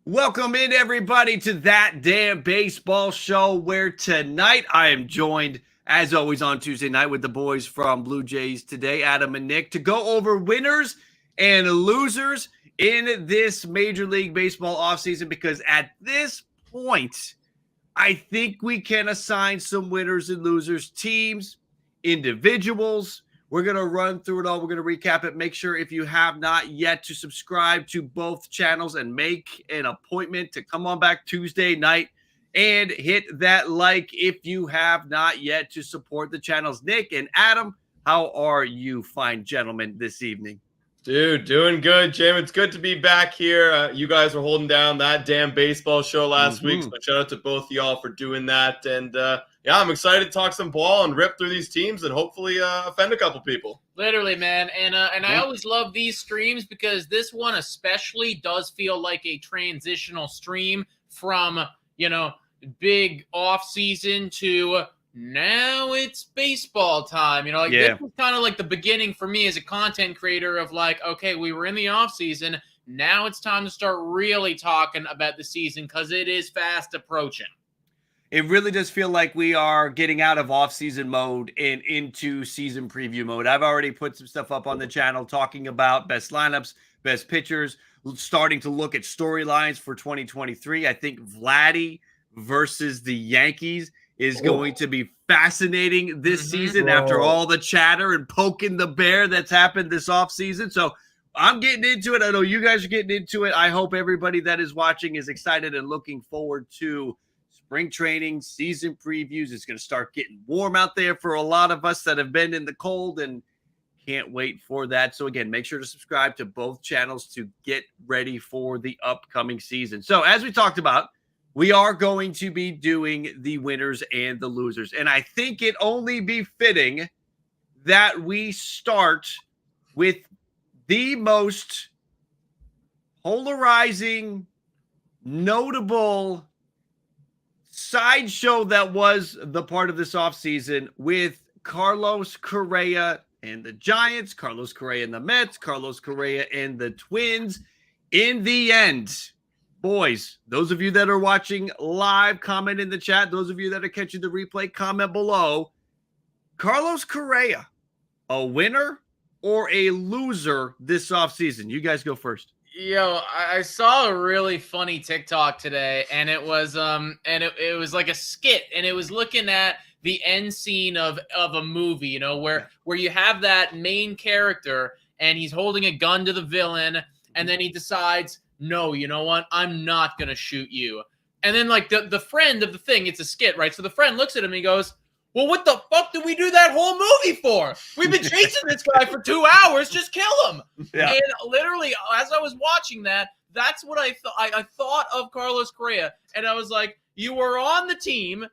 Welcome in, everybody, to That Damn Baseball Show, where tonight I am joined, as always, on Tuesday night with the boys from Blue Jays Today, Adam and Nick, to go over winners and losers in this Major League Baseball offseason, because at this point, I think we can assign some winners and losers, teams, individuals. We're going to run through it all. We're going to recap it. Make sure if you have not yet to subscribe to both channels and make an appointment to come on back Tuesday night and hit that like if you have not yet to support the channels. Nick and Adam, how are you fine gentlemen this evening? Dude, doing good, Jim. It's good to be back here. You guys were holding down that damn baseball show last week, so shout out to both of y'all for doing that. And yeah, I'm excited to talk some ball and rip through these teams and hopefully offend a couple people. Literally, man. And I always love these streams because this one especially does feel like a transitional stream from, big off season to now it's baseball time. This was kind of like the beginning for me as a content creator of like, okay, we were in the off season. Now it's time to start really talking about the season because it is fast approaching. It really does feel like we are getting out of off-season mode and into season preview mode. I've already put some stuff up on the channel talking about best lineups, best pitchers, starting to look at storylines for 2023. I think Vladdy versus the Yankees is going to be fascinating this season after all the chatter and poking the bear that's happened this offseason. So I'm getting into it. I know you guys are getting into it. I hope everybody that is watching is excited and looking forward to spring training, season previews. It's going to start getting warm out there for a lot of us that have been in the cold and can't wait for that. So again, make sure to subscribe to both channels to get ready for the upcoming season. So as we talked about, we are going to be doing the winners and the losers. And I think it only be fitting that we start with the most polarizing, notable sideshow that was the part of this offseason with Carlos Correa and the Giants, Carlos Correa and the Mets, Carlos Correa and the Twins. In the end, boys, those of you that are watching live, comment in the chat. Those of you that are catching the replay, comment below. Carlos Correa, a winner or a loser this offseason? You guys go first. Yo, I saw a really funny TikTok today, and it was it was like a skit, and it was looking at the end scene of a movie, where you have that main character and he's holding a gun to the villain, and then he decides, no, you know what? I'm not gonna shoot you. And then like the friend of the thing, it's a skit, right? So the friend looks at him and he goes, well, what the fuck did we do that whole movie for? We've been chasing this guy for 2 hours. Just kill him. Yeah. And literally, as I was watching that, that's what I thought. I thought of Carlos Correa, and I was like, you were on the team.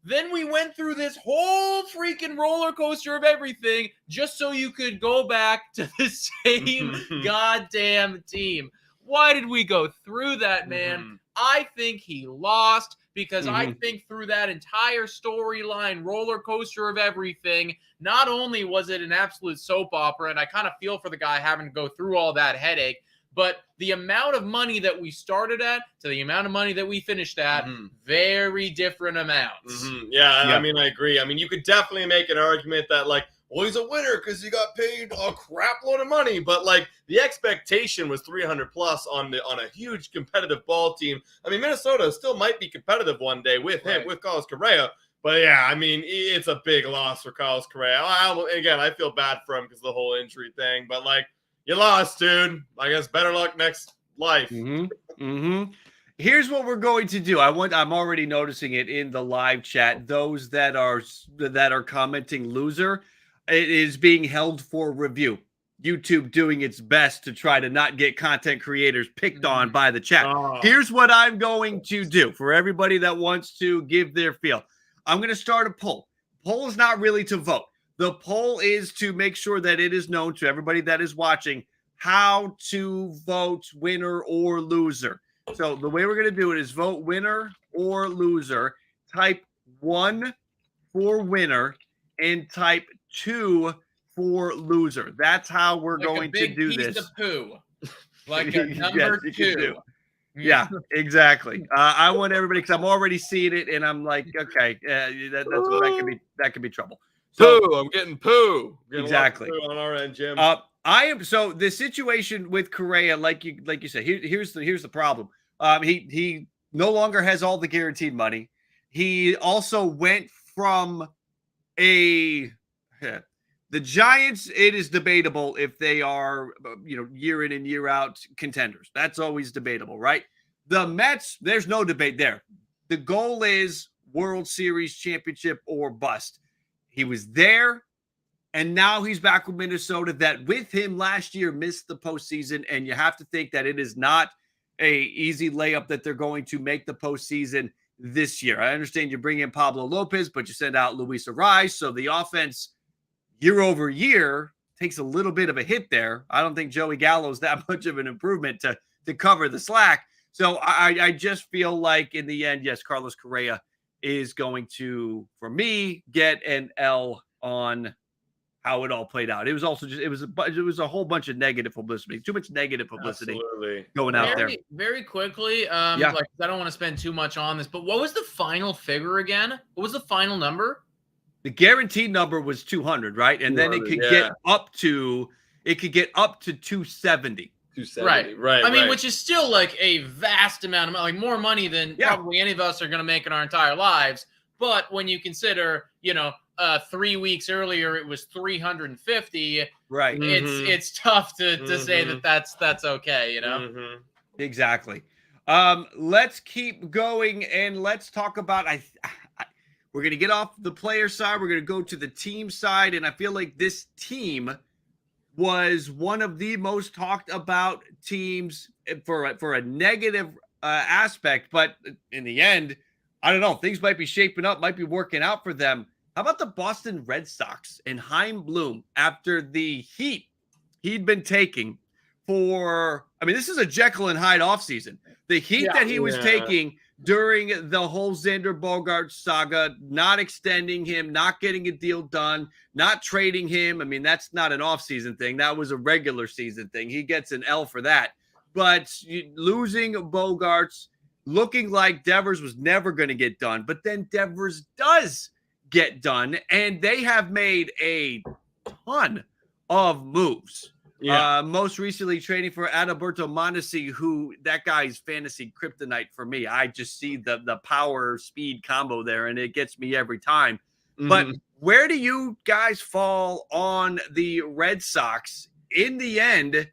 Then we went through this whole freaking roller coaster of everything just so you could go back to the same goddamn team. Why did we go through that, man? I think he lost because I think through that entire storyline, roller coaster of everything, not only was it an absolute soap opera, and I kind of feel for the guy having to go through all that headache, but the amount of money that we started at to the amount of money that we finished at, very different amounts. Yeah, I mean, I agree. I mean, you could definitely make an argument that, like, well, he's a winner because he got paid a crap load of money. But, like, the expectation was 300-plus on a huge competitive ball team. I mean, Minnesota still might be competitive one day with him, with Carlos Correa. But, yeah, I mean, it's a big loss for Carlos Correa. Again, I feel bad for him because of the whole injury thing. But, like, you lost, dude. I guess better luck next life. Here's what we're going to do. I'm already noticing it in the live chat. Those that are commenting loser, it is being held for review. YouTube doing its best to try to not get content creators picked on by the chat. Here's what I'm going to do for everybody that wants to give their feel. I'm going to start a poll. Poll is not really to vote. The poll is to make sure that it is known to everybody that is watching how to vote winner or loser. So the way we're going to do it is vote winner or loser. Type 1 for winner and type 2 for loser. That's how we're going to do this. Like a poo. Like a number 2. Yeah, exactly. I want everybody because I'm already seeing it, and I'm like, okay, that could be trouble. So Poo, I'm getting poo. Getting exactly a lot of poo on our end, Jim. I am so the situation with Correa, like you said, here's the problem. He no longer has all the guaranteed money. He also went from the Giants. It is debatable if they are year in and year out contenders. That's always debatable, right? The Mets, there's no debate there. The goal is World Series championship or bust. He was there. And now he's back with Minnesota that with him last year missed the postseason. And you have to think that it is not a easy layup that they're going to make the postseason this year. I understand you bring in Pablo Lopez, but you send out Luis Ariz. So the offense year over year takes a little bit of a hit there. I don't think Joey Gallo's that much of an improvement to cover the slack. So I just feel like in the end, yes, Carlos Correa is going to, for me, get an L on how it all played out. It was also it was a whole bunch of negative publicity, too much negative publicity going out there. Very quickly, I don't want to spend too much on this, but what was the final figure again? What was the final number? The guaranteed number was 200, right? And then it could get up to 270. 270, right. I mean, which is still like a vast amount of money, like more money than probably any of us are going to make in our entire lives. But when you consider, 3 weeks earlier it was 350, right? It's tough to say that's okay, Exactly. Let's keep going and let's talk about we're going to get off the player side, we're going to go to the team side, and I feel like this team was one of the most talked about teams for a negative aspect, but in the end, I don't know, things might be shaping up, might be working out for them. How about the Boston Red Sox and Chaim Bloom after the heat he'd been taking this is a Jekyll and Hyde offseason. The heat that he was taking during the whole Xander Bogaerts saga, not extending him, not getting a deal done, not trading him. I mean, that's not an offseason thing. That was a regular season thing. He gets an L for that. But losing Bogaerts, looking like Devers was never going to get done, but then Devers does get done, and they have made a ton of moves. Most recently trading for Adalberto Mondesi, who that guy's fantasy kryptonite for me. I just see the power speed combo there, and it gets me every time. But where do you guys fall on the Red Sox in the end?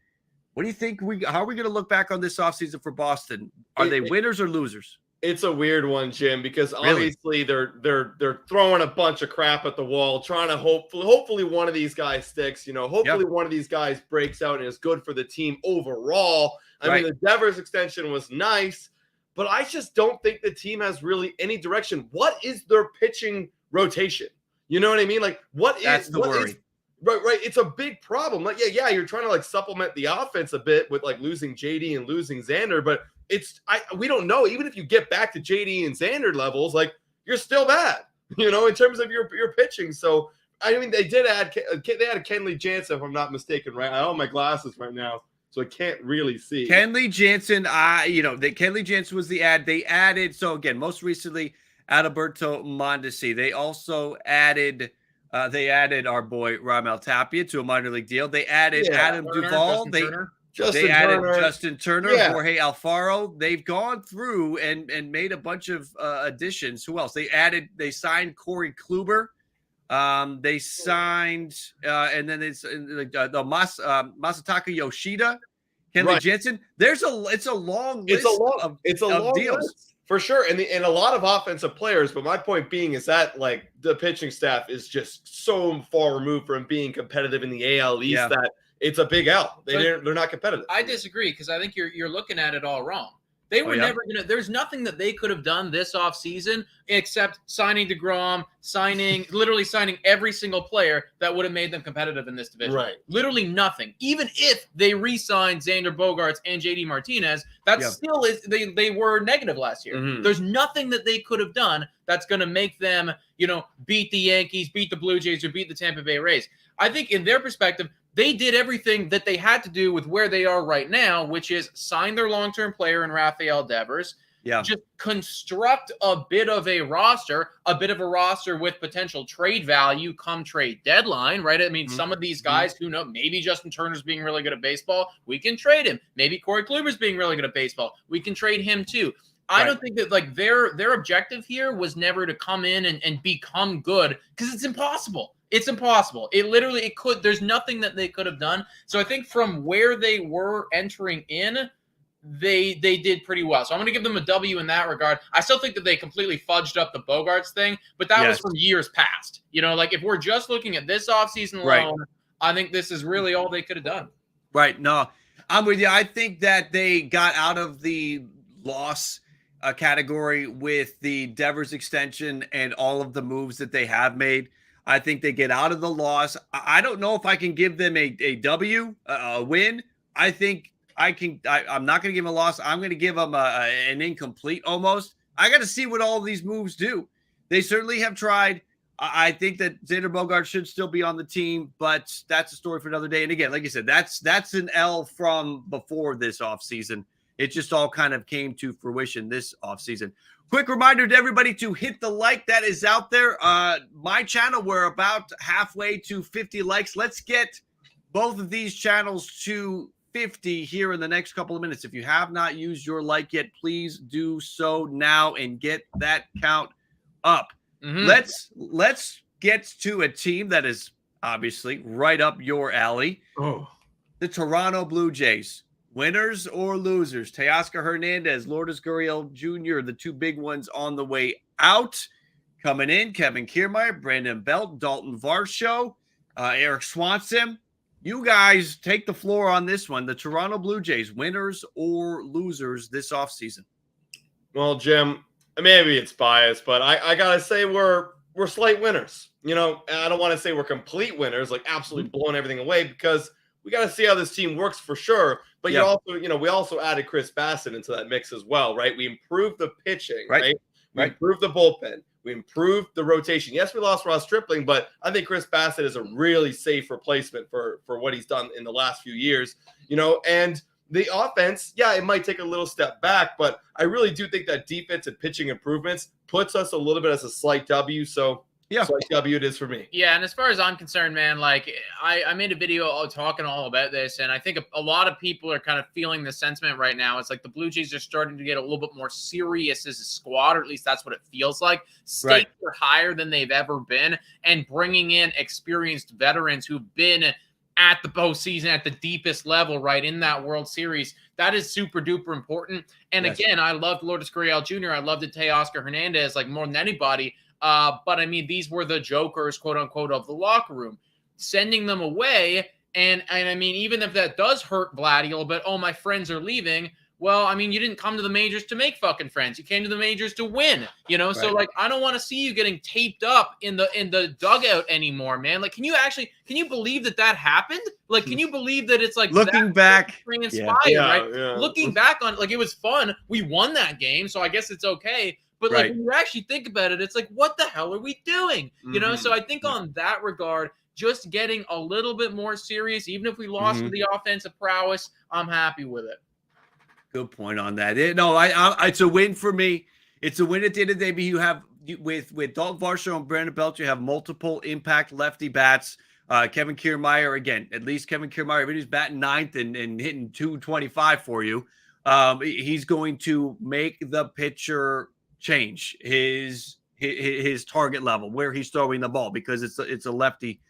What do you think? How are we going to look back on this offseason for Boston? Are they winners or losers? It's a weird one, Jim, because obviously they're throwing a bunch of crap at the wall, trying to hopefully one of these guys sticks. Hopefully one of these guys breaks out and is good for the team overall. I mean, the Devers extension was nice, but I just don't think the team has really any direction. What is their pitching rotation? You know what I mean? Like, That's the worry. Right. It's a big problem. Like, you're trying to supplement the offense a bit with losing JD and losing Xander, but we don't know. Even if you get back to JD and Xander levels, you're still bad, in terms of your pitching. So I mean, they added Kenley Jansen, if I'm not mistaken, right? I own my glasses right now, so I can't really see. Kenley Jansen, Kenley Jansen was the ad. They added, so again, most recently, Adalberto Mondesi. They also added our boy Raimel Tapia to a minor league deal. They added Adam Duvall. They added Justin Turner, Jorge Alfaro. They've gone through and made a bunch of additions. Who else? They signed Corey Kluber. They signed and then it's Masataka Yoshida, Kenley Jansen. It's a long list of deals. List. For sure, and a lot of offensive players. But my point being is that the pitching staff is just so far removed from being competitive in the AL East that it's a big L. They're not competitive. I disagree because I think you're looking at it all wrong. They were never going to – there's nothing that they could have done this offseason except signing DeGrom, literally signing every single player that would have made them competitive in this division. Right. Literally nothing. Even if they re-signed Xander Bogaerts and JD Martinez, that still is – they were negative last year. Mm-hmm. There's nothing that they could have done that's going to make them, beat the Yankees, beat the Blue Jays, or beat the Tampa Bay Rays. I think in their perspective, they did everything that they had to do with where they are right now, which is sign their long-term player in Rafael Devers. Yeah. Just construct a bit of a roster with potential trade value come trade deadline, right? I mean, some of these guys who know, maybe Justin Turner's being really good at baseball, we can trade him. Maybe Corey Kluber's being really good at baseball, we can trade him too. I don't think that like their objective here was never to come in and become good, because it's impossible. It's impossible. There's nothing that they could have done. So I think from where they were entering in, they did pretty well. So I'm going to give them a W in that regard. I still think that they completely fudged up the Bogarts thing, but that was from years past. You know, like if we're just looking at this offseason alone, I think this is really all they could have done. Right. No, I'm with you. I think that they got out of the loss category with the Devers extension and all of the moves that they have made. I think they get out of the loss. I don't know if I can give them a W, a win. I think I'm not going to give them a loss. I'm going to give them an incomplete almost. I got to see what all these moves do. They certainly have tried. I think that Xander Bogaerts should still be on the team, but that's a story for another day. And again, like you said, that's an L from before this offseason. It just all kind of came to fruition this offseason. Quick reminder to everybody to hit the like that is out there. My channel, we're about halfway to 50 likes. Let's get both of these channels to 50 here in the next couple of minutes. If you have not used your like yet, please do so now and get that count up. Let's get to a team that is obviously right up your alley. The Toronto Blue Jays. Winners or losers? Teoscar Hernandez, Lourdes Gurriel Jr., the two big ones on the way out. Coming in, Kevin Kiermaier, Brandon Belt, Dalton Varsho, Eric Swanson. You guys take the floor on this one. The Toronto Blue Jays, winners or losers this offseason? Well, Jim, maybe it's biased, but I gotta say we're slight winners. You know, I don't want to say we're complete winners, like absolutely blowing everything away, because we got to see how this team works for sure. But you also, we also added Chris Bassett into that mix as well, right? We improved the pitching, right? We improved the bullpen. We improved the rotation. Yes, we lost Ross Stripling, but I think Chris Bassett is a really safe replacement for what he's done in the last few years, and the offense, it might take a little step back, but I really do think that defense and pitching improvements puts us a little bit as a slight W. So slight W it is for me. Yeah, and as far as I'm concerned, man, like I made a video talking all about this, and I think a lot of people are kind of feeling the sentiment right now. It's like the Blue Jays are starting to get a little bit more serious as a squad, or at least that's what it feels like. Stakes are higher than they've ever been, and bringing in experienced veterans who've been at the postseason at the deepest level, right, in that World Series. That is super duper important. And again, I loved Lourdes Gurriel Jr. I loved Teoscar Hernandez like more than anybody. But I mean, these were the jokers, quote unquote, of the locker room. Sending them away, and I mean, even if that does hurt Vladdy a little bit, oh, my friends are leaving. Well, I mean, you didn't come to the majors to make fucking friends. You came to the majors to win, So like, I don't want to see you getting taped up in the dugout anymore, man. Like, can you believe that happened? Like, can you believe that it's like looking back, transpired, right? Yeah. Looking back on, like, it was fun. We won that game, so I guess it's okay. But like, when you actually think about it, it's like, what the hell are we doing? So I think on that regard, just getting a little bit more serious, even if we lost with the offensive prowess, I'm happy with it. Good point on that. It's a win for me. It's a win at the end of the day. But you have with Dalton Varsho and Brandon Belt, you have multiple impact lefty bats. Kevin Kiermaier, again, at least Kevin Kiermaier, if he's batting ninth and hitting 225 for you, he's going to make the pitcher change his target level where he's throwing the ball, because it's a lefty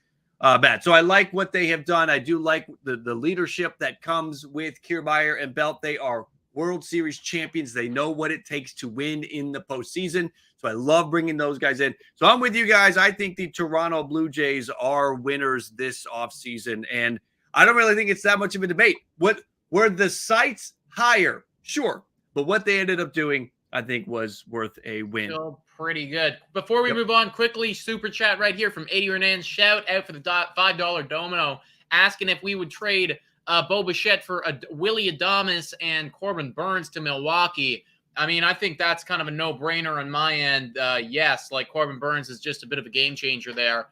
bat. So I like what they have done. I do like the leadership that comes with Kiermaier and Belt. They are World Series champions. They know what it takes to win in the postseason. So I love bringing those guys in. So I'm with you guys. I think the Toronto Blue Jays are winners this offseason, and I don't really think it's that much of a debate. Were the sights higher? Sure. But what they ended up doing, I think, was worth a win. Still pretty good. Before we move on, quickly, super chat right here from Eddie Hernandez. Shout out for the $5 domino, asking if we would trade Bo Bichette for Willie Adames and Corbin Burns to Milwaukee. I mean, I think that's kind of a no-brainer on my end. Yes, like Corbin Burns is just a bit of a game changer there.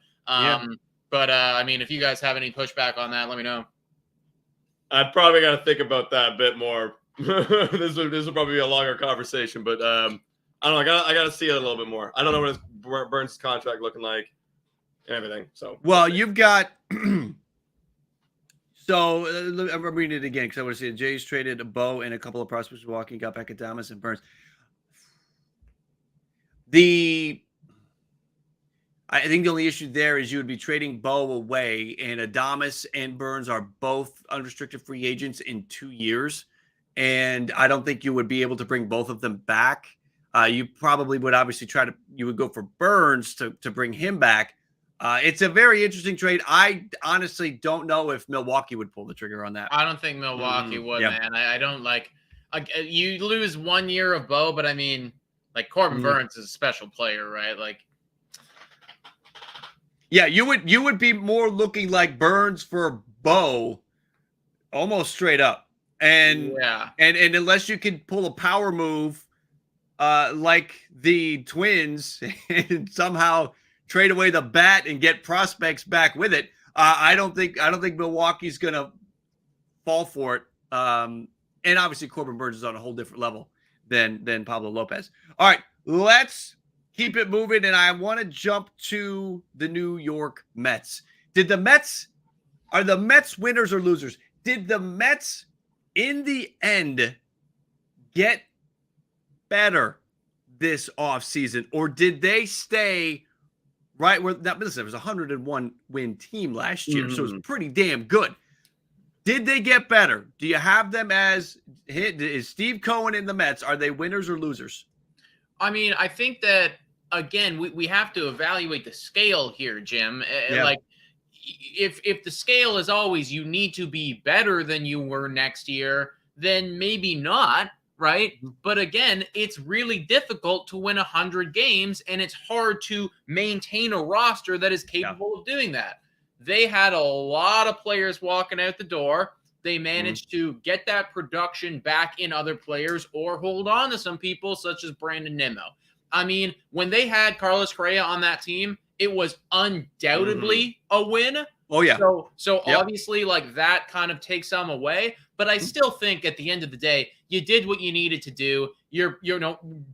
But I mean, if you guys have any pushback on that, let me know. I'd probably got to think about that a bit more. This would probably be a longer conversation, but I don't know. I got to see it a little bit more. I don't know what Burns' contract looking like and everything. So, well, you've got. So I'm reading it again because I want to see the Jays traded a Bo and a couple of prospects walking, got back Adames and Burns. I think the only issue there is you would be trading Bo away, and Adames and Burns are both unrestricted free agents in 2 years, and I don't think you would be able to bring both of them back. You probably would obviously you would go for Burns to bring him back. It's a very interesting trade. I honestly don't know if Milwaukee would pull the trigger on that. I don't think Milwaukee would, yeah. man. I don't like. You lose 1 year of Bo, but I mean, like Corbin Burns is a special player, right? Like, yeah, you would be more looking like Burns for Bo, almost straight up. And yeah, and unless you can pull a power move, like the Twins, and somehow trade away the bat and get prospects back with it. I don't think Milwaukee's gonna fall for it. And obviously Corbin Burns is on a whole different level than Pablo Lopez. All right, let's keep it moving, and I want to jump to the New York Mets. Are the Mets winners or losers? Did the Mets in the end get better this offseason, or did they stay right where that? Listen, it was a 101 win team last year, so it was pretty damn good. Did they get better? Do you have them as is Steve Cohen in the Mets? Are they winners or losers? I mean, I think that again, we have to evaluate the scale here, Jim. Yeah. Like, if the scale is always you need to be better than you were next year, then maybe not. Right. But again, it's really difficult to win 100 games, and it's hard to maintain a roster that is capable of doing that. They had a lot of players walking out the door. They managed to get that production back in other players or hold on to some people such as Brandon Nimmo. I mean, when they had Carlos Correa on that team, it was undoubtedly a win. Oh, yeah. So obviously, like, that kind of takes some away. But I still think at the end of the day, you did what you needed to do. You're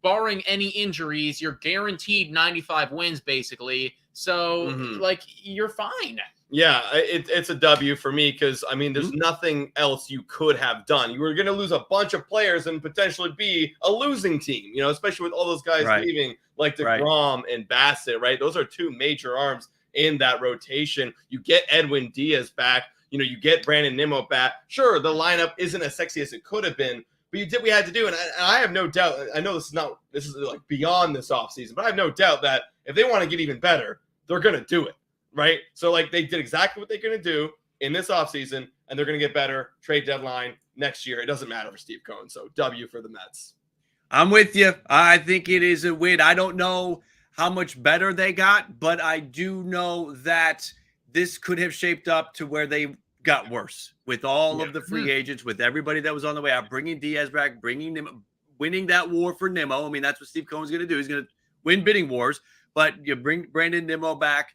barring any injuries, you're guaranteed 95 wins, basically. So, like, you're fine. Yeah, it's a W for me because, I mean, there's nothing else you could have done. You were going to lose a bunch of players and potentially be a losing team, especially with all those guys leaving, like DeGrom and Bassett, right? Those are two major arms in that rotation. You get Edwin Diaz back. You get Brandon Nimmo back. Sure, the lineup isn't as sexy as it could have been, but you did what you had to do. And I have no doubt. I know this is like beyond this offseason, but I have no doubt that if they want to get even better, they're going to do it, right? So, like, they did exactly what they're going to do in this offseason, and they're going to get better. Trade deadline next year. It doesn't matter for Steve Cohen. So, W for the Mets. I'm with you. I think it is a win. I don't know how much better they got, but I do know that this could have shaped up to where they got worse with all of the free agents, with everybody that was on the way out, bringing Diaz back, bringing Nimmo, winning that war for Nimmo. I mean, that's what Steve Cohen's going to do. He's going to win bidding wars, but you bring Brandon Nimmo back,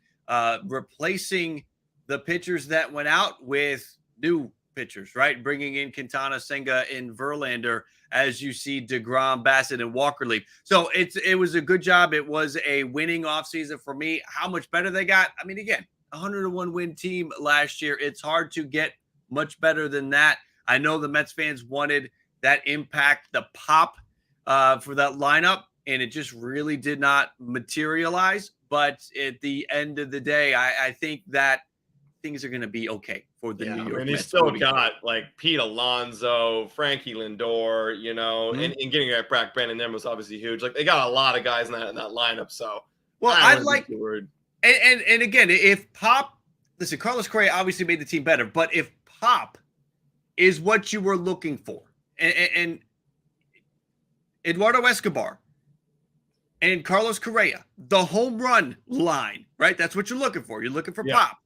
replacing the pitchers that went out with new pitchers, right? Bringing in Quintana, Senga, and Verlander as you see DeGrom, Bassett, and Walker leave. So it was a good job. It was a winning offseason for me. How much better they got? I mean, again, 101 win team last year. It's hard to get much better than that. I know the Mets fans wanted that impact, the pop for that lineup, and it just really did not materialize. But at the end of the day, I think that things are going to be okay for the New York Mets. They still got like Pete Alonso, Frankie Lindor, and getting that back Brandon Nimmo was obviously huge. Like, they got a lot of guys in that lineup. So, well, I'd like. And again, if Pop, listen, Carlos Correa obviously made the team better, but if Pop is what you were looking for, and Eduardo Escobar and Carlos Correa, the home run line, right? That's what you're looking for. You're looking for Pop.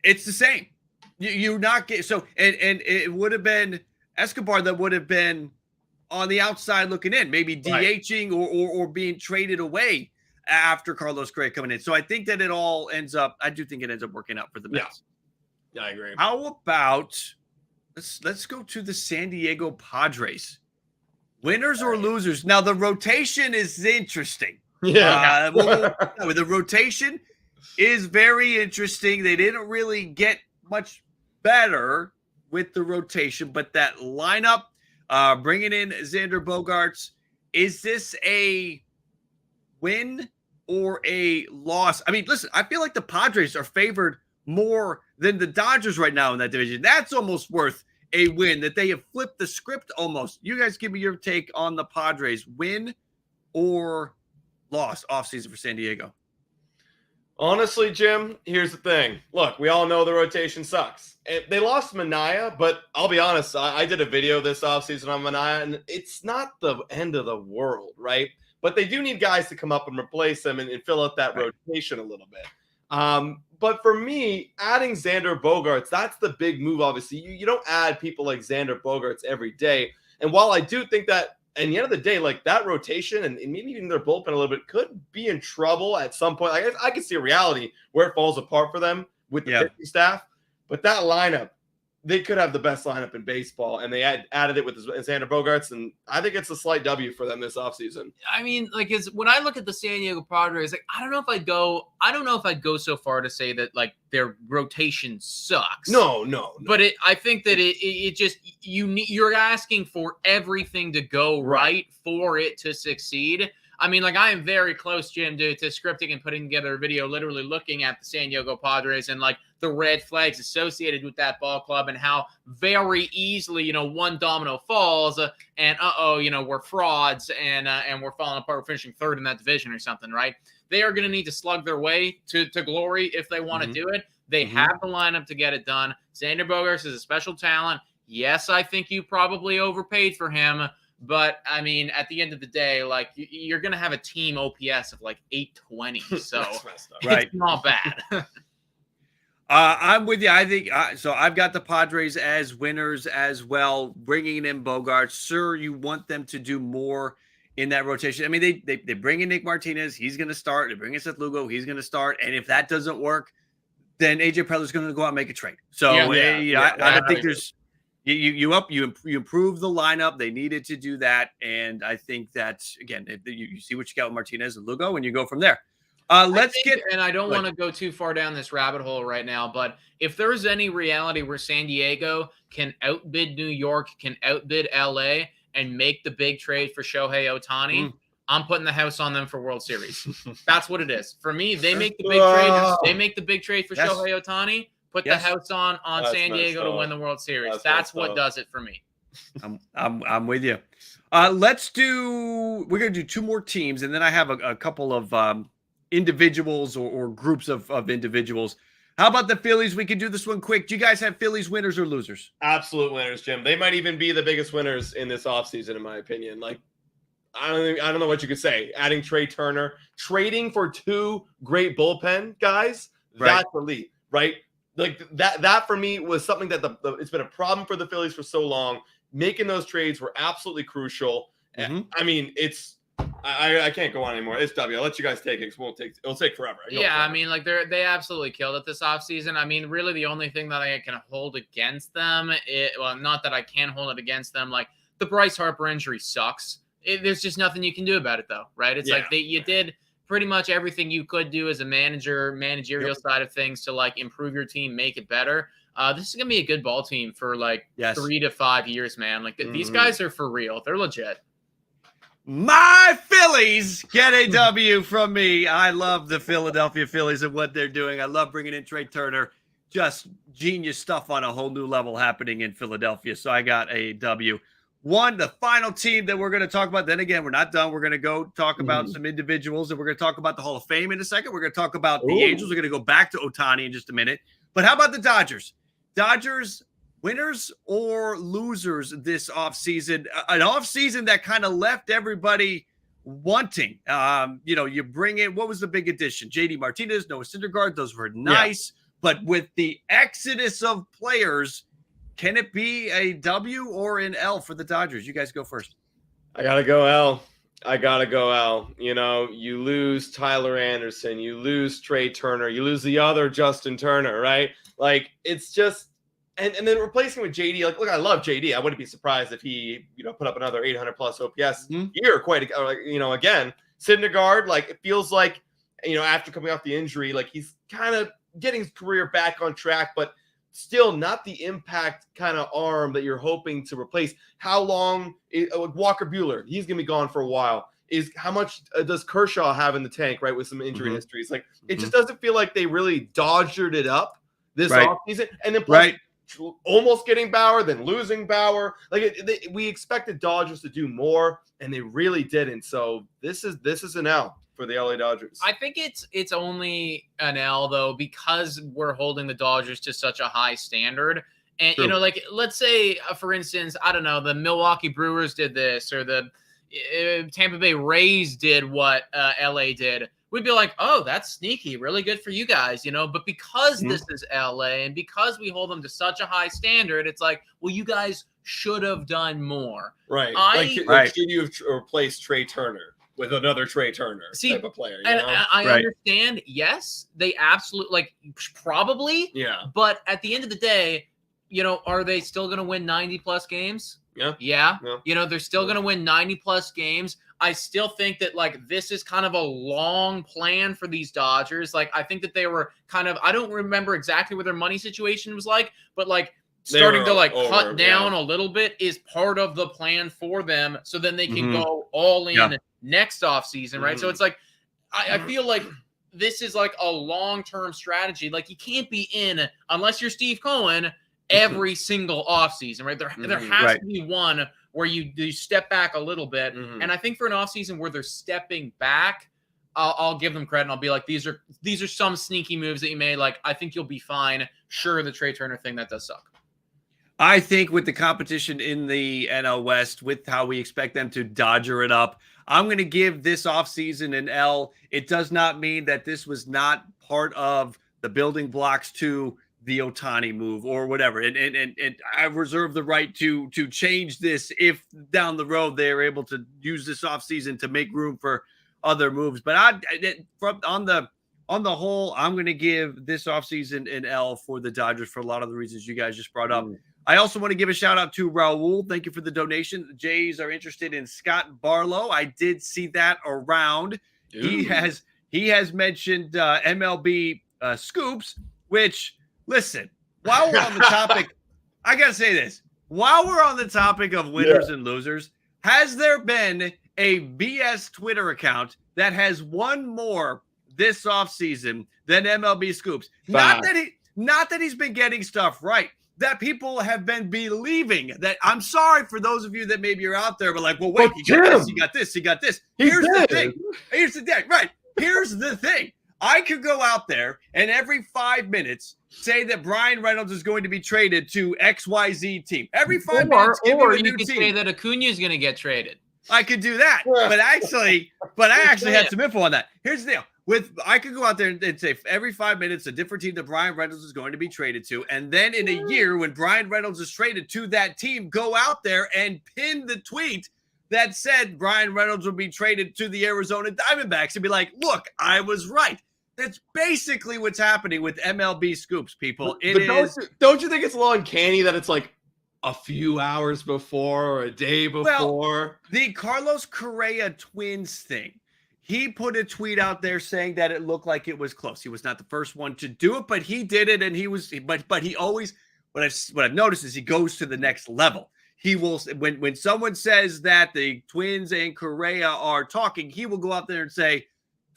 It's the same. You're not getting so, and it would have been Escobar that would have been on the outside looking in, maybe DHing or being traded away after Carlos Correa coming in. So I think that I do think it ends up working out for the Mets. Yeah, I agree. How about, let's go to the San Diego Padres. Winners or losers? Now, the rotation is interesting. Yeah. The rotation is very interesting. They didn't really get much better with the rotation, but that lineup, bringing in Xander Bogaerts, is this a win or a loss? I mean, listen, I feel like the Padres are favored more than the Dodgers right now in that division. That's almost worth a win, that they have flipped the script almost. You guys give me your take on the Padres, win or loss offseason for San Diego. Honestly, Jim, here's the thing. Look, we all know the rotation sucks. They lost Manaea, but I'll be honest, I did a video this offseason on Manaea, and it's not the end of the world, right? But they do need guys to come up and replace them and fill out that rotation a little bit. But for me, adding Xander Bogaerts, that's the big move, obviously. You don't add people like Xander Bogaerts every day. And while I do think that, at the end of the day, like that rotation and maybe even their bullpen a little bit could be in trouble at some point. I can see a reality where it falls apart for them with the pitching staff. But that lineup, they could have the best lineup in baseball, and they added it with Xander Bogaerts, and I think it's a slight W for them this offseason. I mean, like, when I look at the San Diego Padres, like, I don't know if I'd go so far to say that like their rotation sucks. No. But I think that it just you're asking for everything to go right for it to succeed. I mean, like, I am very close, Jim, to scripting and putting together a video, literally looking at the San Diego Padres and like the red flags associated with that ball club and how very easily, one domino falls and we're frauds and we're falling apart. We're finishing third in that division or something, right? They are going to need to slug their way to glory if they want to do it. They have the lineup to get it done. Xander Bogaerts is a special talent. Yes, I think you probably overpaid for him. But, I mean, at the end of the day, like, you're going to have a team OPS of, like, 820. So it's not bad. I'm with you. I think so. I've got the Padres as winners as well, bringing in Bogaerts. Sure, you want them to do more in that rotation. I mean, they bring in Nick Martinez. He's going to start. They bring in Seth Lugo. He's going to start. And if that doesn't work, then AJ Preller's going to go out and make a trade. So I think there's – You improve the lineup. They needed to do that, and I think that's, again, you see what you got with Martinez and Lugo, and you go from there. And I don't want to go too far down this rabbit hole right now, but if there's any reality where San Diego can outbid New York, can outbid LA, and make the big trade for Shohei Ohtani, I'm putting the house on them for World Series. That's what it is. For me, they make the big trade. They make the big trade for Shohei Ohtani. Put the house on San Diego to win the World Series. That's what does it for me. I'm with you. We're going to do two more teams, and then I have a couple of individuals or groups of individuals. How about the Phillies? We can do this one quick. Do you guys have Phillies winners or losers? Absolute winners, Jim. They might even be the biggest winners in this offseason, in my opinion. Like, I don't know what you could say. Adding Trey Turner, trading for two great bullpen guys, that's elite, right? Like that for me was something that it's been a problem for the Phillies for so long. Making those trades were absolutely crucial. I mean, I can't go on anymore. It's W. I'll let you guys take it because it'll take forever. I mean, like they absolutely killed it this offseason. I mean, really the only thing that I can hold against them, not that I can hold it against them, like the Bryce Harper injury sucks. There's just nothing you can do about it though, right? It's like you did pretty much everything you could do as a managerial side of things to like improve your team, make it better. This is going to be a good ball team for like 3 to 5 years, man. Like these guys are for real. They're legit. My Phillies get a W from me. I love the Philadelphia Phillies and what they're doing. I love bringing in Trey Turner. Just genius stuff on a whole new level happening in Philadelphia. So I got a W. The final team that we're going to talk about. Then again, we're not done. We're going to go talk about some individuals, and we're going to talk about the Hall of Fame in a second. We're going to talk about the Angels. We're going to go back to Ohtani in just a minute. But how about the Dodgers? Dodgers, winners or losers this offseason? An offseason that kind of left everybody wanting. You bring in, what was the big addition? JD Martinez, Noah Syndergaard. Those were nice. Yeah. But with the exodus of players, can it be a W or an L for the Dodgers? You guys go first. I got to go L. I gotta go, Al. You lose Tyler Anderson, you lose Trey Turner, you lose the other Justin Turner, right? Like, it's just, and then replacing with JD. Like, look, I love JD. I wouldn't be surprised if he, put up another 800 plus OPS year. Again, Syndergaard. Like, it feels like, after coming off the injury, like he's kind of getting his career back on track, but still not the impact kind of arm that you're hoping to replace. How long Walker Buehler? He's gonna be gone for a while. How much does Kershaw have in the tank, right, with some injury histories? Like, it just doesn't feel like they really dodgered it up this offseason. And then plus, almost getting Bauer, then losing Bauer. Like, we expected Dodgers to do more, and they really didn't. So this is an L for the LA Dodgers. I think it's only an L, though, because we're holding the Dodgers to such a high standard. And, like, let's say, for instance, I don't know, the Milwaukee Brewers did this, or the Tampa Bay Rays did what LA did. We'd be like, oh, that's sneaky, really good for you guys, But because this is LA and because we hold them to such a high standard, it's like, well, you guys should have done more. Right. Should you have replaced Trey Turner with another Trey Turner type of player? And I understand, yes, they absolutely, probably. Yeah. But at the end of the day, are they still going to win 90-plus games? Yeah. They're still going to win 90-plus games. I still think that, this is kind of a long plan for these Dodgers. I think that they were kind of – I don't remember exactly what their money situation was like, but, starting to, cut down a little bit is part of the plan for them, so then they can go all in next offseason, right? So it's I feel like this is a long-term strategy. You can't be in, unless you're Steve Cohen, every single offseason, right? There has to be one where you step back a little bit. And I think for an offseason where they're stepping back, I'll give them credit, and I'll be like, these are some sneaky moves that you made. I think you'll be fine. Sure, the Trey Turner thing, that does suck. I think with the competition in the NL West, with how we expect them to dodger it up, I'm going to give this offseason an L. It does not mean that this was not part of the building blocks to the Ohtani move or whatever. And I reserve the right to change this if down the road they are able to use this offseason to make room for other moves. But on the whole, I'm going to give this offseason an L for the Dodgers for a lot of the reasons you guys just brought up. I also want to give a shout out to Raul. Thank you for the donation. The Jays are interested in Scott Barlow. I did see that around. He has mentioned MLB Scoops, which, listen, while we're on the topic, I got to say this. While we're on the topic of winners and losers, has there been a BS Twitter account that has won more this offseason than MLB Scoops? Not that he's been getting stuff right, that people have been believing that. I'm sorry for those of you that maybe are out there, but well, wait, he got this. Here's the thing. Right. Here's the thing. I could go out there and every 5 minutes say that Brian Reynolds is going to be traded to XYZ team. Every 5 minutes, give me a new team. Say that Acuna is going to get traded. I could do that, but I actually had some info on that. Here's the deal. I could go out there and say every 5 minutes a different team that Brian Reynolds is going to be traded to, and then in a year when Brian Reynolds is traded to that team, go out there and pin the tweet that said Brian Reynolds would be traded to the Arizona Diamondbacks and be like, look, I was right. That's basically what's happening with MLB Scoops, people. Don't you think it's a little uncanny that it's a few hours before or a day before? Well, the Carlos Correa Twins thing. He put a tweet out there saying that it looked like it was close. He was not the first one to do it, but he did it, and he was. But he always. What I've noticed is he goes to the next level. He will, when someone says that the Twins and Correa are talking, he will go out there and say,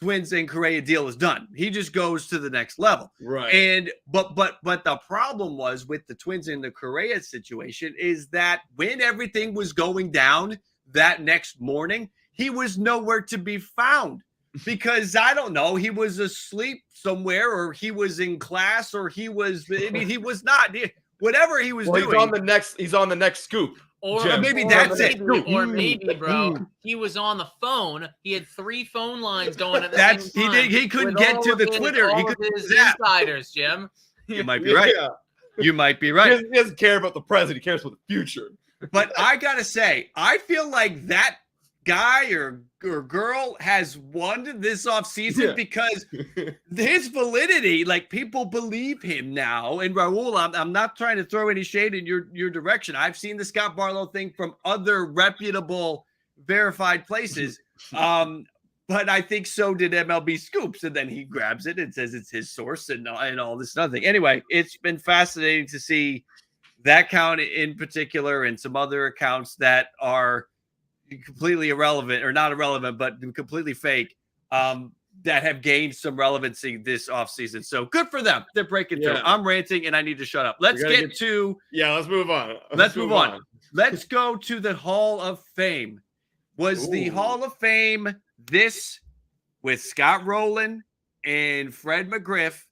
Twins and Correa deal is done. He just goes to the next level. Right. And but the problem was with the Twins and the Correa situation is that when everything was going down that next morning, he was nowhere to be found because I don't know, he was asleep somewhere or he was in class or he was not, whatever he was doing. He's on the next scoop. Or maybe that's it. Or maybe, bro, he was on the phone. He had 3 phone lines going at the same time. He couldn't get to the Twitter. He couldn't his insiders, Jim. You might be right. Yeah. You might be right. He doesn't care about the present. He cares about the future. But I got to say, I feel like that guy or girl has won this offseason because his validity, like people believe him now. And Raul, I'm not trying to throw any shade in your direction. I've seen the Scott Barlow thing from other reputable, verified places. But I think so did MLB Scoops. And then he grabs it and says it's his source and all this nothing. Anyway, it's been fascinating to see that account in particular and some other accounts that are completely irrelevant, or not irrelevant, but completely fake, that have gained some relevancy this offseason. So good for them. They're breaking through. I'm ranting and I need to shut up. Let's let's move on. Let's move on. Let's go to the Hall of Fame. Was the Hall of Fame this with Scott Rowland and Fred McGriff,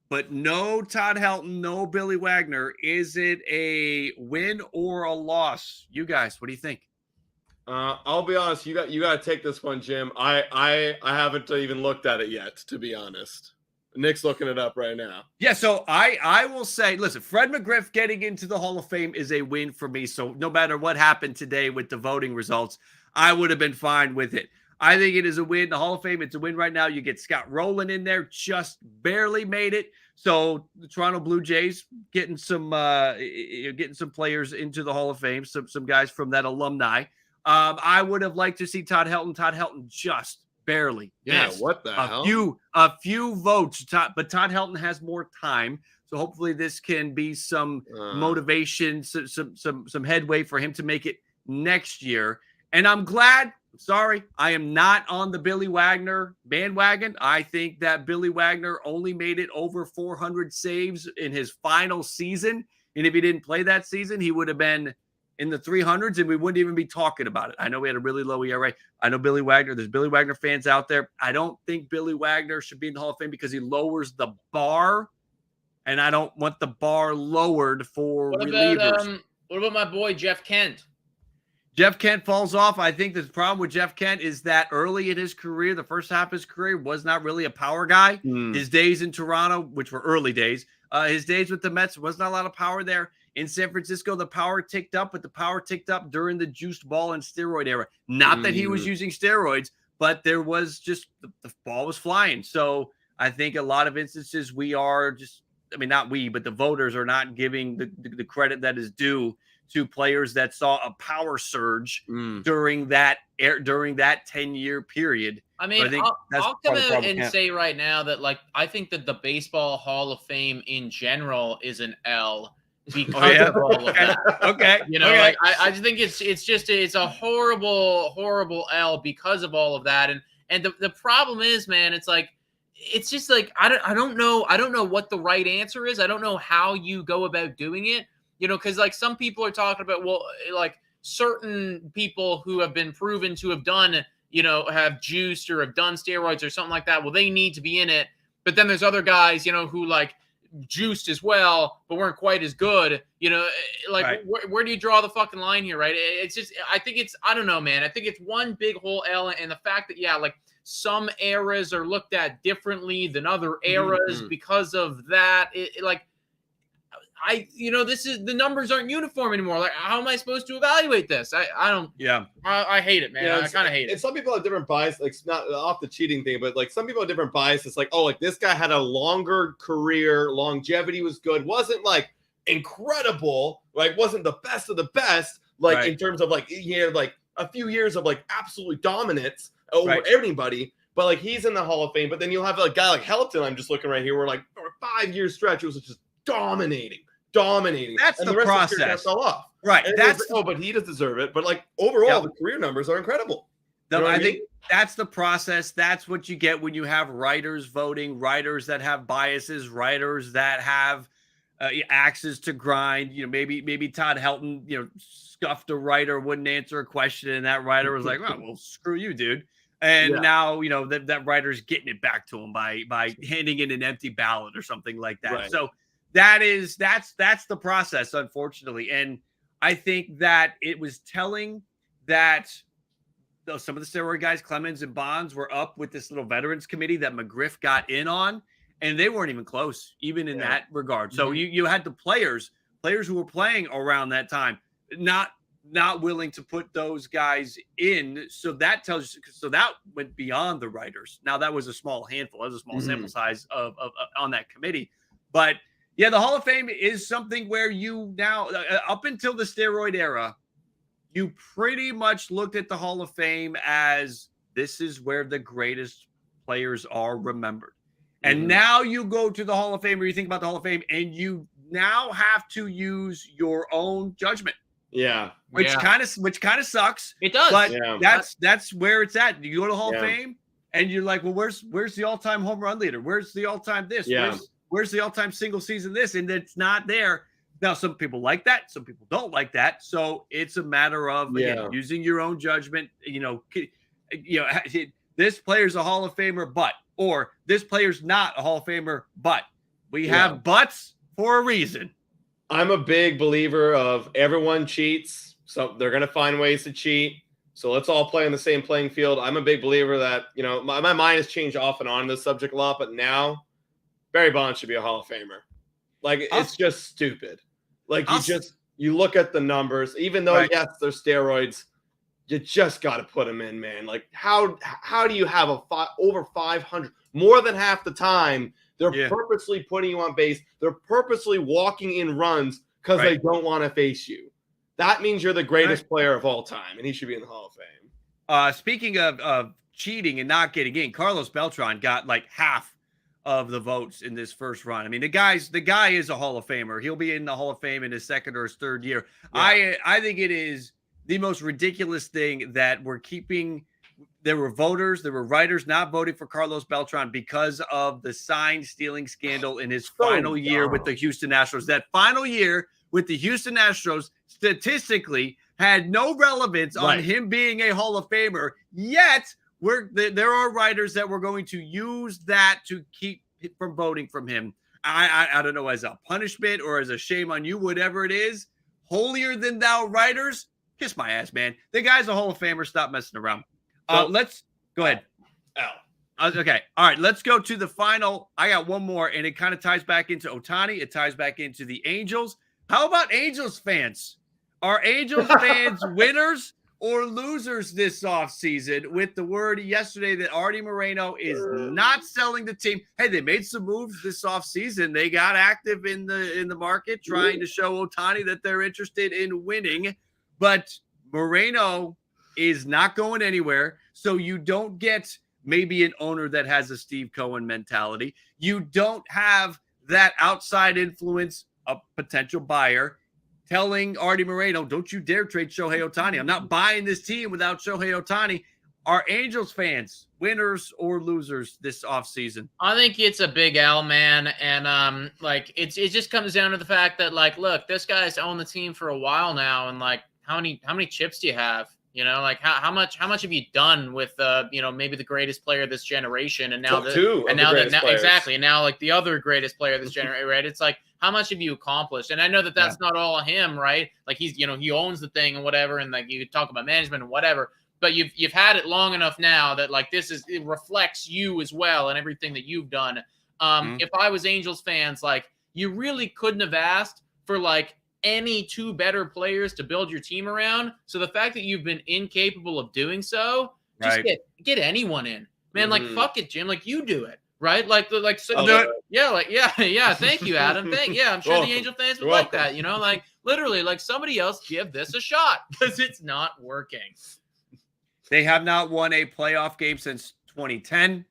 but no Todd Helton, no Billy Wagner? Is it a win or a loss? You guys, what do you think? I'll be honest. You got to take this one, Jim. I haven't even looked at it yet, to be honest. Nick's looking it up right now. Yeah, so I will say, listen, Fred McGriff getting into the Hall of Fame is a win for me. So no matter what happened today with the voting results, I would have been fine with it. I think it is a win. The Hall of Fame, it's a win right now. You get Scott Rowland in there, just barely made it. So the Toronto Blue Jays getting some players into the Hall of Fame, some guys from that alumni. I would have liked to see Todd Helton. Todd Helton just barely. Yeah, what the hell? A few votes, but Todd Helton has more time. So hopefully this can be some motivation, some headway for him to make it next year. And I'm glad. Sorry, I am not on the Billy Wagner bandwagon. I think that Billy Wagner only made it over 400 saves in his final season. And if he didn't play that season, he would have been in the 300s and we wouldn't even be talking about it. I know we had a really low ERA. I know Billy Wagner. There's Billy Wagner fans out there. I don't think Billy Wagner should be in the Hall of Fame because he lowers the bar, and I don't want the bar lowered for relievers. What about my boy Jeff Kent? Jeff Kent falls off. I think the problem with Jeff Kent is that early in his career, the first half of his career, was not really a power guy. His days in Toronto, which were early days, his days with the Mets, was not a lot of power there. In San Francisco, the power ticked up, but the power ticked up during the juiced ball and steroid era. Not that he was using steroids, but there was just the ball was flying. So I think a lot of instances we are just, I mean, not we, but the voters are not giving the credit that is due to players that saw a power surge during that 10-year period. I mean, I'll come out and say right now that, like, I think that the Baseball Hall of Fame in general is an L because of all of that. Okay. You know, like I just think it's a horrible L because of all of that. And the problem is, man, it's like, it's just like, I don't know what the right answer is. I don't know how you go about doing it. You know, because like some people are talking about, well, like certain people who have been proven to have done, you know, have juiced or have done steroids or something like that. Well, they need to be in it. But then there's other guys, you know, who like juiced as well, but weren't quite as good. You know, like right. where do you draw the fucking line here, right? It's just, I think it's, I don't know, man. I think it's one big whole L, and the fact that, yeah, like some eras are looked at differently than other eras because of that. Like, you know, this is, the numbers aren't uniform anymore. Like, how am I supposed to evaluate this? I don't. Yeah. I hate it, man. Yeah, I kind of hate it. And some people have different bias, like not off the cheating thing, but like some people have different biases. Like, oh, like this guy had a longer career, longevity was good, wasn't like incredible, like wasn't the best of the best, like in terms of like he had like a few years of like absolutely dominance over everybody. But like he's in the Hall of Fame. But then you'll have a guy like Helton. I'm just looking right here, where like for a 5-year stretch, it was just dominating. That's and the rest process. Of the fell off. Right. And that's but he does deserve it. But like overall, the career numbers are incredible. No, I think that's the process. That's what you get when you have writers voting, writers that have biases, writers that have axes to grind. You know, maybe Todd Helton, you know, scuffed a writer, wouldn't answer a question, and that writer was like, "Oh, well, screw you, dude." And now, you know, that writer's getting it back to him by handing in an empty ballot or something like that. Right. So that's the process, unfortunately. And I think that it was telling that some of the steroid guys, Clemens and Bonds, were up with this little veterans committee that McGriff got in on, and they weren't even close, even in that regard. So you had the players who were playing around that time, not not willing to put those guys in. So that tells you, so that went beyond the writers. Now that was a small handful, that was a small sample size of on that committee. But yeah, the Hall of Fame is something where you now, up until the steroid era, you pretty much looked at the Hall of Fame as this is where the greatest players are remembered. And now you go to the Hall of Fame, or you think about the Hall of Fame, and you now have to use your own judgment. Yeah. Which kind of sucks. It does. But that's where it's at. You go to the Hall of Fame and you're like, well, where's the all-time home run leader? Where's the all-time this? Where's the all-time single season this? And it's not there. Now, some people like that, some people don't like that. So it's a matter of again, using your own judgment. This player's a Hall of Famer, or this player's not a Hall of Famer, but we have buts for a reason. I'm a big believer of everyone cheats, so they're going to find ways to cheat. So let's all play on the same playing field. I'm a big believer that, my mind has changed off and on this subject a lot, but now Barry Bonds should be a Hall of Famer. Like, it's just stupid. Like, you look at the numbers, even though, yes, they're steroids, you just got to put them in, man. Like, how do you have over 500, more than half the time, they're purposely putting you on base. They're purposely walking in runs because they don't want to face you. That means you're the greatest player of all time, and he should be in the Hall of Fame. Speaking of cheating and not getting in, Carlos Beltran got like half of the votes in this first run. I mean, the guy is a Hall of Famer. He'll be in the Hall of Fame in his second or his third year. Yeah. I think it is the most ridiculous thing that we're keeping. There were voters, there were writers not voting for Carlos Beltran because of the sign stealing scandal in his final year with the Houston Astros. That final year with the Houston Astros statistically had no relevance on him being a Hall of Famer. Yet there are writers that were going to use that to keep from voting from him. I don't know, as a punishment or as a shame on you, whatever it is. Holier than thou writers, kiss my ass, man. The guy's a Hall of Famer. Stop messing around. Let's go ahead. Okay. All right. Let's go to the final. I got one more, and it kind of ties back into Ohtani. It ties back into the Angels. How about Angels fans? Are Angels fans winners or losers this offseason? With the word yesterday that Artie Moreno is not selling the team. Hey, they made some moves this offseason. They got active in the market, trying to show Ohtani that they're interested in winning. But Moreno is not going anywhere. So you don't get maybe an owner that has a Steve Cohen mentality. You don't have that outside influence, a potential buyer, telling Artie Moreno, don't you dare trade Shohei Ohtani. I'm not buying this team without Shohei Ohtani. Are Angels fans winners or losers this offseason? I think it's a big L, man. And it just comes down to the fact that, look, this guy's owned the team for a while now, and how many chips do you have? How much have you done with maybe the greatest player of this generation, and now exactly, and now the other greatest player of this generation, right? It's like, how much have you accomplished? And I know that that's not all him, right? Like, he's he owns the thing and whatever, and you talk about management and whatever, but you've had it long enough now that it reflects you as well and everything that you've done. If I was Angels fans, you really couldn't have asked for any two better players to build your team around. So the fact that you've been incapable of doing so, just get anyone in, man. Fuck it, Jim. You do it, right? Thank you, Adam. I'm sure the Angel fans would like that. Literally, somebody else give this a shot because it's not working. They have not won a playoff game since 2010.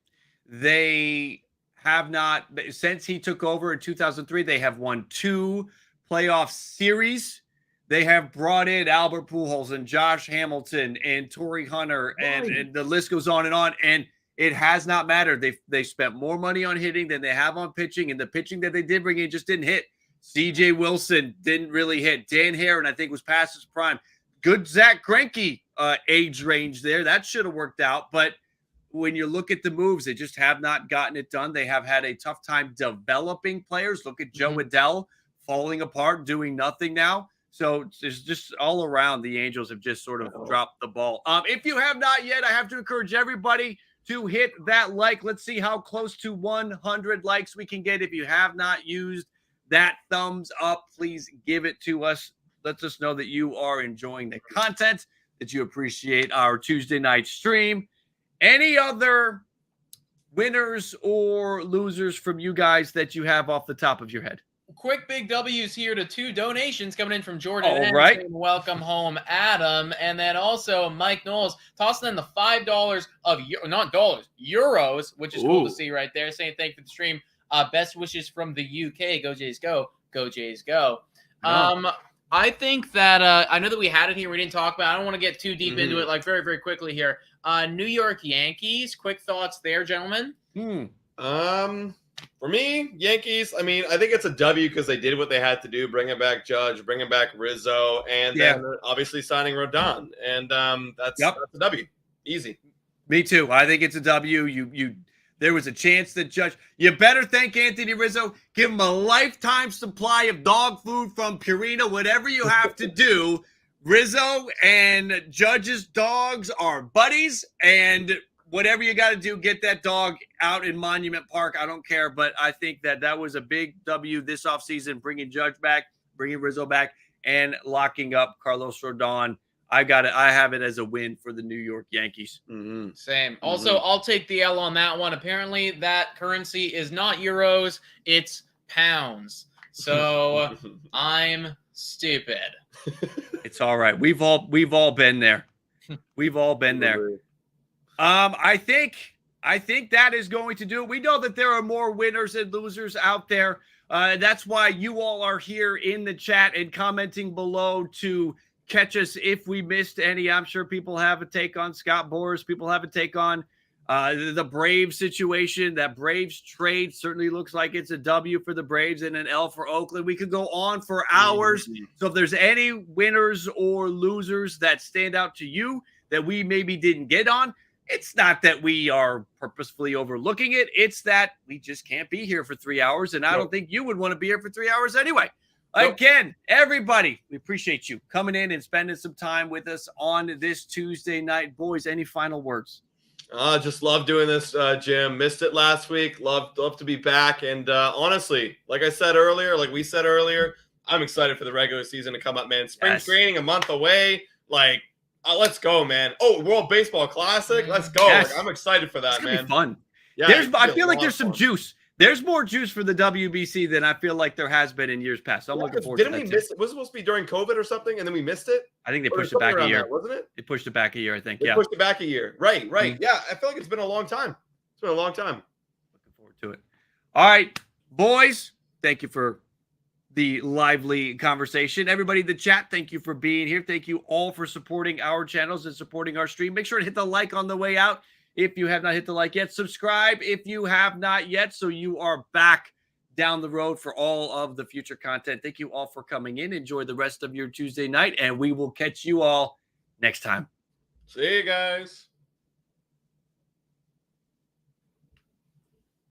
They have not, since he took over in 2003. They have won 2 playoff series. They have brought in Albert Pujols and Josh Hamilton and Torrey Hunter, and the list goes on, and it has not mattered. They spent more money on hitting than they have on pitching, and the pitching that they did bring in just didn't hit. C.J. Wilson didn't really hit. Dan Herron, I think, was past his prime. Good Zach Greinke age range there. That should have worked out, but when you look at the moves, they just have not gotten it done. They have had a tough time developing players. Look at Joe Adell, falling apart, doing nothing now. So it's just all around, the Angels have just sort of dropped the ball. If you have not yet, I have to encourage everybody to hit that like. Let's see how close to 100 likes we can get. If you have not used that thumbs up, please give it to us. lets us know that you are enjoying the content, that you appreciate our Tuesday night stream. Any other winners or losers from you guys that you have off the top of your head? Quick big W's here to 2 donations coming in from Jordan. All right. Saying, welcome home, Adam. And then also Mike Knowles tossing in the $5 of not dollars, euros, which is cool to see right there. Saying thank you for the stream. Best wishes from the UK. Go Jays, go. Go Jays, go. I think that I know that we had it here. We didn't talk about it. I don't want to get too deep into it, like very, very quickly here. New York Yankees. Quick thoughts there, gentlemen. For me, Yankees, I mean, I think it's a W because they did what they had to do, bringing back Judge, bringing back Rizzo, and then obviously signing Rodon. And that's a W. Easy. Me too. I think it's a W. There was a chance that Judge, you better thank Anthony Rizzo. Give him a lifetime supply of dog food from Purina, whatever you have to do. Rizzo and Judge's dogs are buddies, and whatever you got to do, get that dog out in Monument Park. I don't care, but I think that was a big W this offseason, bringing Judge back, bringing Rizzo back, and locking up Carlos Rodon. I have it as a win for the New York Yankees. Same. Also, I'll take the L on that one. Apparently, that currency is not euros; it's pounds. So I'm stupid. It's all right. We've all been there. We've all been there. I think that is going to do it. We know that there are more winners and losers out there. That's why you all are here in the chat and commenting below to catch us if we missed any. I'm sure people have a take on Scott Boras. People have a take on the Braves situation. That Braves trade certainly looks like it's a W for the Braves and an L for Oakland. We could go on for hours. So if there's any winners or losers that stand out to you that we maybe didn't get on, it's not that we are purposefully overlooking it. It's that we just can't be here for 3 hours, and I don't think you would want to be here for 3 hours anyway. Again, everybody, we appreciate you coming in and spending some time with us on this Tuesday night. Boys, any final words? Just love doing this, Jim. Missed it last week. Love to be back. And honestly, like we said earlier, I'm excited for the regular season to come up, man. Spring training a month away. Like, let's go, man. Oh, World Baseball Classic. Let's go. Yes. Like, I'm excited for that, it's gonna man. Be fun. Yeah, I feel like there's some juice. There's more juice for the WBC than I feel like there has been in years past. So I'm looking forward to that. Didn't we miss it? Was it supposed to be during COVID or something, and then we missed it? I think they pushed it back a year. Wasn't it? They pushed it back a year, I think. They pushed it back a year. Right. Yeah, I feel like it's been a long time. It's been a long time. Looking forward to it. All right, boys, thank you for the lively conversation. Everybody in the chat, thank you for being here. Thank you all for supporting our channels and supporting our stream. Make sure to hit the like on the way out. If you have not hit the like yet, subscribe if you have not yet, so you are back down the road for all of the future content. Thank you all for coming in. Enjoy the rest of your Tuesday night, and we will catch you all next time. See you guys.